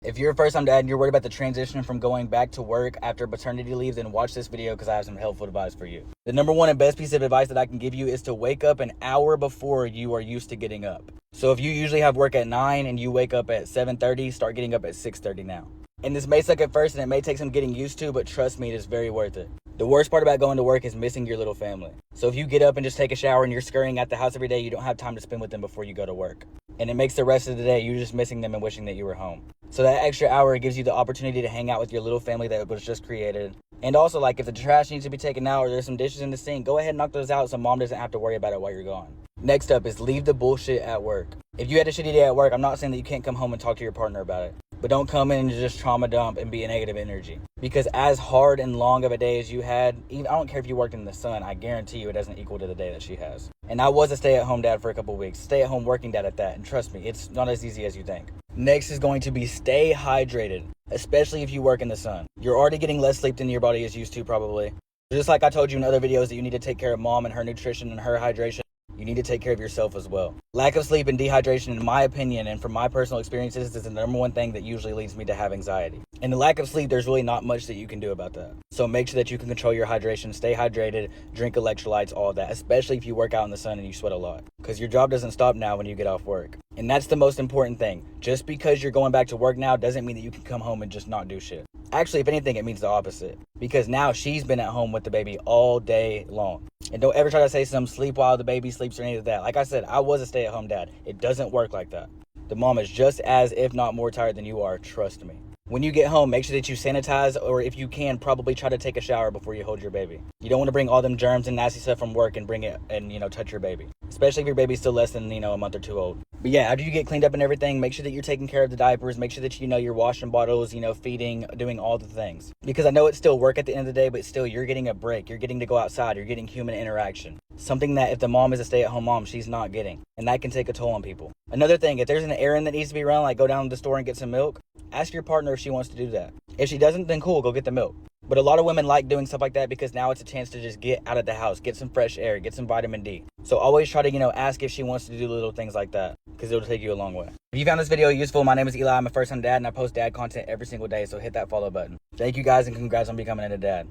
If you're a first-time dad and you're worried about the transition from going back to work after paternity leave, then watch this video because I have some helpful advice for you. The number one and best piece of advice that I can give you is to wake up an hour before you are used to getting up. So if you usually have work at 9 and you wake up at 7:30, start getting up at 6:30 now. And this may suck at first and it may take some getting used to, but trust me, it is very worth it. The worst part about going to work is missing your little family. So if you get up and just take a shower and you're scurrying at the house every day, you don't have time to spend with them before you go to work. And it makes the rest of the day you're just missing them and wishing that you were home. So that extra hour gives you the opportunity to hang out with your little family that was just created. And also, like, if the trash needs to be taken out or there's some dishes in the sink, go ahead and knock those out so mom doesn't have to worry about it while you're gone. Next up is leave the bullshit at work. If you had a shitty day at work, I'm not saying that you can't come home and talk to your partner about it. But don't come in and just trauma dump and be a negative energy. Because as hard and long of a day as you had, even, I don't care if you worked in the sun, I guarantee you it doesn't equal to the day that she has. And I was a stay-at-home dad for a couple weeks. Stay-at-home working dad at that. And trust me, it's not as easy as you think. Next is going to be stay hydrated, especially if you work in the sun. You're already getting less sleep than your body is used to probably. Just like I told you in other videos that you need to take care of mom and her nutrition and her hydration, you need to take care of yourself as well. Lack of sleep and dehydration, in my opinion, and from my personal experiences, is the number one thing that usually leads me to have anxiety. And the lack of sleep, there's really not much that you can do about that. So make sure that you can control your hydration, stay hydrated, drink electrolytes, all of that, especially if you work out in the sun and you sweat a lot. Because your job doesn't stop now when you get off work. And that's the most important thing. Just because you're going back to work now doesn't mean that you can come home and just not do shit. Actually, if anything, it means the opposite. Because now she's been at home with the baby all day long. And don't ever try to say some sleep while the baby sleeps or any of that. Like I said, I was a stay-at-home dad. It doesn't work like that. The mom is just as, if not more tired than you are, trust me. When you get home, make sure that you sanitize, or if you can, probably try to take a shower before you hold your baby. You don't want to bring all them germs and nasty stuff from work and bring it and, touch your baby. Especially if your baby's still less than, a month or two old. But yeah, after you get cleaned up and everything, make sure that you're taking care of the diapers. Make sure that, you're washing bottles, feeding, doing all the things. Because I know it's still work at the end of the day, but still you're getting a break. You're getting to go outside. You're getting human interaction. Something that if the mom is a stay-at-home mom, she's not getting. And that can take a toll on people. Another thing, if there's an errand that needs to be run, like go down to the store and get some milk, ask your partner if she wants to do that. If she doesn't, then cool, go get the milk. But a lot of women like doing stuff like that because now it's a chance to just get out of the house, get some fresh air, get some vitamin D. So always try to, ask if she wants to do little things like that because it'll take you a long way. If you found this video useful, my name is Eli. I'm a first-time dad and I post dad content every single day, so hit that follow button. Thank you guys and congrats on becoming a dad.